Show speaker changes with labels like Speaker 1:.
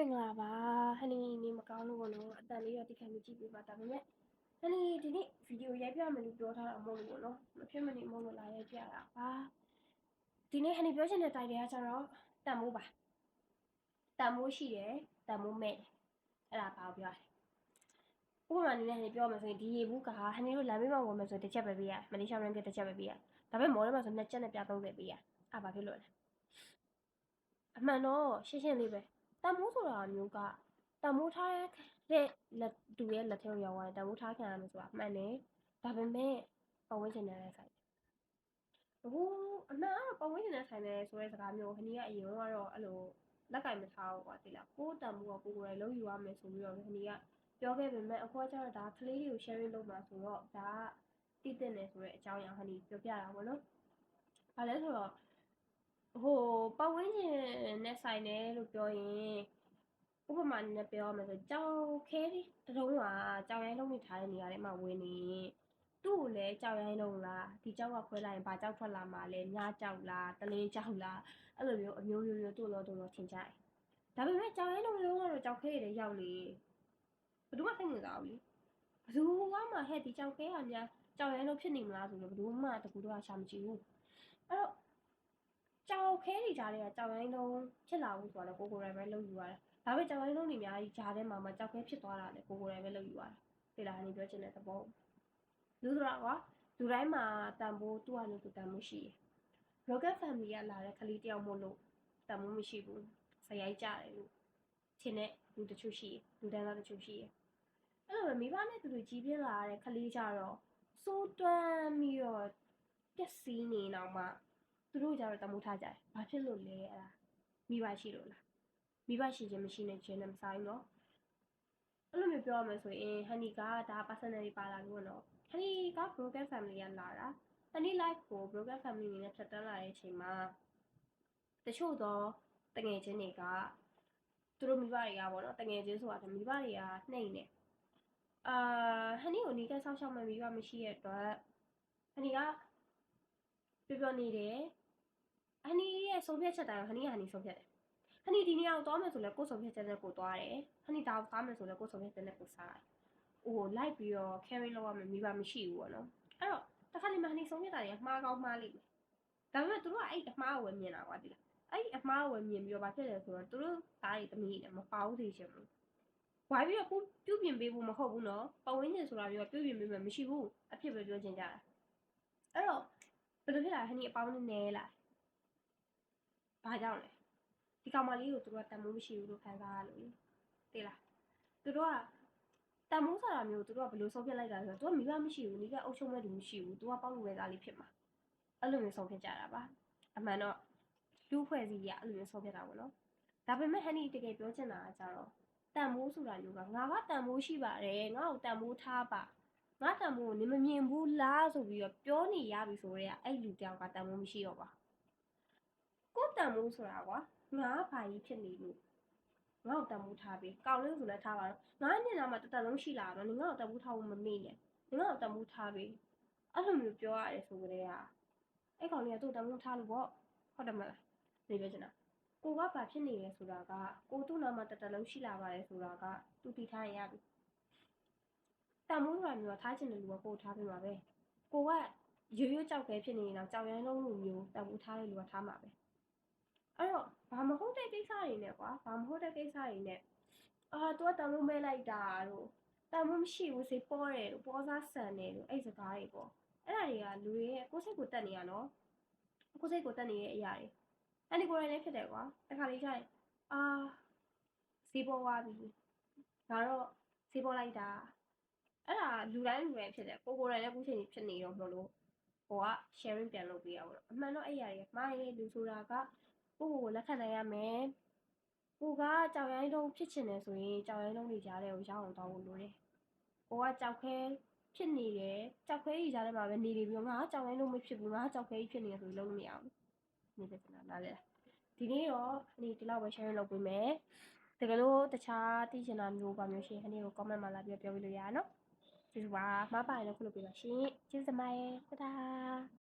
Speaker 1: င်္ဂလာပါဟန်နီနေမကောင်းလို့ပေါ့နော်အတန်လေးတော့တိခတ်မကြည့်ပြပါဒါပေမဲ့ဟန်နီဒီနေ့ဗီဒီယိုရိုက်ပြမယ်လို့ပြောထားတာမဟုတ်ဘူးပေါ့နော်မဖြစ်မနေမဟုတ်လို့လာရိုက်ပြတာပါဒီနေ့ဟန်နီပြောချင်တဲ့တိုင်တယ်ကကျတော့တန်မိုးပါတန်မိုးရှိတယ်တန်မိုးမဲ့အဲ့ဒါဘာပြောလဲဥပမာအနေနဲ့ဟန်နီပြောမှဆိုရင်ဒီရေဘူးကဟန်နီတို့လမ်းမေးမှာဝင်မယ်ဆိုတစ်ချက်ပဲပေးရမလေးရှားရန်ကတစ်ချက်ပဲပေးရဒါပေမဲ့မော်ထဲမှာဆို2ချက်နဲ့ပြ30ပေးရအဲ့ဘာဖြစ်လို့လဲအမှန်တော့ရှင်းရှင်းလေးပဲတန်မိုးဆိုတာမျိုးကတန်မိုးထားတဲ့လက်တူရဲ့လက်ထဲကိုရောက်သွားတယ်တန်မိုးထားခံရမယ်ဆိုတာမှန်တယ်ဒါပေမဲ့ပတ်ဝန်းကျင်နဲ့လည်းဆိုင်တယ်အခုအမှန်ကတော့ပတ်ဝန်းကျင်နဲ့ဆိုင်တယ်ဆိုတဲ့စကားမျိုးဟနီကအရင်ကတော့အဲ့လိုလက်ကင်မထားဘူးကွာတိလားကိုတန်မိုးကကိုယ်ကိုယ်တိုင်လုံးယူရမယ်ဆိုပြီးတော့ဟနီကပြောခဲ့ပေမဲ့အခုကကျတော့ဒါကလေးတွေကို sharing လုပ်မှာဆိုတော့ဒါကတည်တဲ့နေဆိုတဲ့အကြောင်းအရာဟနီပြောပြတာပေါ့နော်ဘာလဲဆိုတော့ပတ်ဝန်းကျင်နဲ့ဆိုင်တယ်လို့ပြောရင်ဥပမာနဲ့ပြောရမယ်ဆိုကြောင်ခဲတတုံးကကြောင်ရိုင်းလုံးနေထားတဲ့နေရာထဲမှာဝင်နေသူ့ကိုလည်းကြောင်ရိုင်းလုံးလားဒီကြောက်ကခွဲလိုက်ရင်ဘာကြောက်ထွက်လာမှာလဲညကြောက်လားတလင်းကြောက်လားအဲ့လိုမျိုးအမျိုးမျိုးတို့တော့ထင်ကြတယ်ဒါပေမဲ့ကြောင်ရိုင်းလုံးလုံးကတော့ကြောက်ခဲတွေရောက်လေဘယ်သူမှသိနေကြဘူးလေဘယ်သူမှဟဲ့ဒီကြောက်ခဲကများကြောင်ရိုင်းလုံးဖြစ်နေမလားဆိုတော့ဘယ်သူမှတကူတော့ရှာမကြည့်ဘူးအဲ့တော့ကြောင်ခဲတွေကြားတွေကကြောင်ရိုင်းလုံးဖြစ်လာဘူးဆိုတော့ကိုယ်တိုင်ပဲလုပ်ယူရတယ်ဒါပေမဲ့ကြောင်ရိုင်းလုံးတွေအများကြီးကြားထဲမှာကြောက်ခဲဖြစ်သွားတာလေကိုယ်တိုင်ပဲလုပ်ယူရတယ်ဒီလားနေပြောချင်တဲ့သဘောလူဆိုတာကလူတိုင်းမှာတန်ဖိုးသူ့အနေနဲ့တန်ဖိုးရှိတယ် Rocket Family ကလာတဲ့ကလေးတယောက်မို့လို့တန်ဖိုးမရှိဘူးဆရိုက်ကြတယ်လို့ထင်တဲ့လူတချို့ရှိတယ်လူတန်းသားတချို့ရှိတယ်အဲ့လိုပဲမိဘနဲ့သူတို့ကြီးပြင်းလာတဲ့ကလေးကြတော့စိုးတွန်းပြီးတော့ပျက်စီးနေတော့မှသူတို့ကြတော့တမိုးထားကြတယ်ဘာဖြစ်လို့လဲအဲ့ဒါမိဘရှိလို့လားမိဘရှိခြင်းမရှိနေခြင်းနဲ့မဆိုင်တော့အဲ့လိုမျိုးပြောရမယ်ဆိုရင်ဟန်နီကဒါ personally ပါလာလို့နော်ဟန်နီက broken family ကလာတာဟန်နီ life ကို broken family နဲ့ဖြတ်တန်းလာတဲ့အချိန်မှာတချို့သောတငယ်ချင်းတွေကသူတို့မိဘတွေကပေါ့နော်တငယ်ချင်းဆိုတာမိဘတွေကနှိမ့်နေဟန်နီကိုနီးကဆောက်ရှောက်မှမိဘမရှိတဲ့အတွက်ဟန်နီကပြောပြောနေတယ်ဟန်နီရဲ့ဆုံးဖြတ်ချက်တိုင်းဟန်နီကဟန်နီဆုံးဖြတ်တယ်ဟန်နီဒီနေရာကိုသွားမယ်ဆိုလဲကိုယ်ဆုံးဖြတ်ချက်နဲ့ကိုသွားတယ်ဟန်နီဒါကိုစားမယ်ဆိုလဲကိုယ်ဆုံးဖြတ်ချက်နဲ့ကိုစားတယ်လိုက်ပြီးတော့ carry လုပ်ရမယ်မိဘမရှိဘူးပေါ့နော်အဲ့တော့တခါလေမှဟန်နီဆုံးဖြတ်တာတွေကမှားကောင်းမှားလိမ့်မယ်ဒါပေမဲ့သူတို့ကအဲ့အမှားကိုမြင်တာကွာဒီလားအဲ့အမှားကိုမြင်ပြီးတော့ဘာဖြစ်လဲဆိုတော့သူတို့သားတွေတမီးတွေမပေါင်းသေးချင်ဘူးဝိုင်းပြီးတော့ပြုပြင်ပေးဖို့မဟုတ်ဘူးနော်ပတ်ဝန်းကျင်ဆိုတာပြီးတော့ပြုပြင်ပေးမယ်မရှိဘူးအဖြစ်ပဲပြောချင်ကြတာအဲ့တော့ဘယ်လိုဖြစ်လာဟန်နီအပေါင်းနဲ့နဲလာဘာကြောင့်လဲဒီကောင်မလေးကိုသူတို့ကတန်မိုးမရှိဘူးလို့ခံစားရလို့သိလားသူတို့ကတန်မိုးဆိုတာမျိုးသူတို့ကဘယ်လိုဆုံးဖြတ်လိုက်တာဆိုတော့သူကမိဘမရှိဘူးနီးကအုပ်ချုပ်မဲ့သူမရှိဘူးသူကပေါက်လို့ပဲသားလေးဖြစ်မှာအဲ့လိုမျိုးဆုံးဖြတ်ကြတာပါအမှန်တော့လူဖွဲ့စည်းရအဲ့လိုမျိုးဆုံးဖြတ်တာပေါ့နော်ဒါပေမဲ့ဟန်နီတကယ်ပြောချင်တာကကြတော့တန်မိုးဆိုတာမျိုးကငါကတန်မိုးရှိပါတယ်ငါ့ကိုတန်မိုးထားပါငါတန်မိုးကိုနေမမြင်ဘူးလားဆိုပြီးတော့ပြောနေရပြီဆိုတော့အဲ့လူတယောက်ကတန်မိုးမရှိတော့ပါကိုတန်မိုးဆိုတာကွာငါဘာကြီးဖြစ်နေလို့ငါ့ကိုတန်မိုးထားပြီးကောင်းလေးဆိုလည်းထားပါတော့ငါညင်လာမှတတလုံးရှိလာတော့ငါ့ကိုတန်မိုးထားဖို့မမေ့နဲ့ငါ့ကိုတန်မိုးထားပြီးအဲ့လိုမျိုးပြောရတယ်ဆိုကြတဲ့အဲ့ကောင်လေးကသူ့တန်မိုးထားလို့ပေါ့ဟုတ်တယ်မလားနေပြောချင်တာကိုကဘာဖြစ်နေလဲဆိုတာကကိုသူ့နာမှာတလုံးရှိလာပါတယ်ဆိုတာကသူတည်ထားရင်ရပြီတန်မိုးဆိုတာမျိုးကထားချင်တယ်လူကကိုထားပြီးမှာပဲကိုကရိုးရိုးကြောက်ခဲဖြစ်နေရင်တော့ကြောက်ရမ်းလုံးလိုမျိုးတန်မိုးထားတဲ့လူကထားမှာပဲအဲ့တော့ဘာမဟုတ်တဲ့ကိစ္စတွေနဲ့ကွာဘာမဟုတ်တဲ့ကိစ္စတွေနဲ့သူကတန်မိုးမဲလိုက်တာတို့တန်မိုးမရှိဘူးစေပေါ်တယ်တို့ပေါ်စားဆန်တယ်တို့အဲ့စကားတွေပေါ့အဲ့ဒါတွေကလူတွေရဲ့ကိုယ်စိတ်ကိုတက်နေရနော်ကိုယ်စိတ်ကိုတက်နေတဲ့အရာတွေအဲ့ဒီကိုယ်တိုင်လည်းဖြစ်တယ်ကွာတခါလေးကျရင်ဈေးပေါ်သွားပြီဒါတော့ဈေးပေါ်လိုက်တာအဲ့ဒါလူတိုင်းဖြစ်တယ်ကိုယ်တိုင်လည်းအခုချိန်ဖြစ်နေတော့မလို့ဟိုက sharing ပြန်လုပ်ပေးရပါတော့အမှန်တော့အဲ့အရာတွေမှားရဲ့လူဆိုတာကကိုယ့်ကိုလက်ခံနိုင်ရမယ်ကိုကကြောက်ရိုင်းလုံးဖြစ်ချင်တယ်ဆိုရင်ကြောက်ရိုင်းလုံးတွေကြားထဲကိုရောက်အောင်တောင်းဖို့လိုတယ်ကိုကကြောက်ခဲဖြစ်နေတယ်ကြောက်ခဲကြီးကြားထဲမှာပဲနေပြီးတော့ငါကြောက်ရိုင်းလုံးမဖြစ်ဘူးငါကြောက်ခဲကြီးဖြစ်နေတယ်ဆိုလို့လုံးမရဘူးနေပြချင်တာနားလေဒီနေ့တော့ဒီလောက်ပဲ sharing လုပ်ပေးမယ်တကယ်လို့တခြားသိချင်တာမျိုးပါမျိုးရှိရင်ကို comment မှာလာပြီးပြောပြလို့ရရနော်ကျေးဇူးပါမှားပါရင်လည်းခုလုပ်ပေးပါရှင်ကျေးဇူးတင်ပါတယ်တဒါ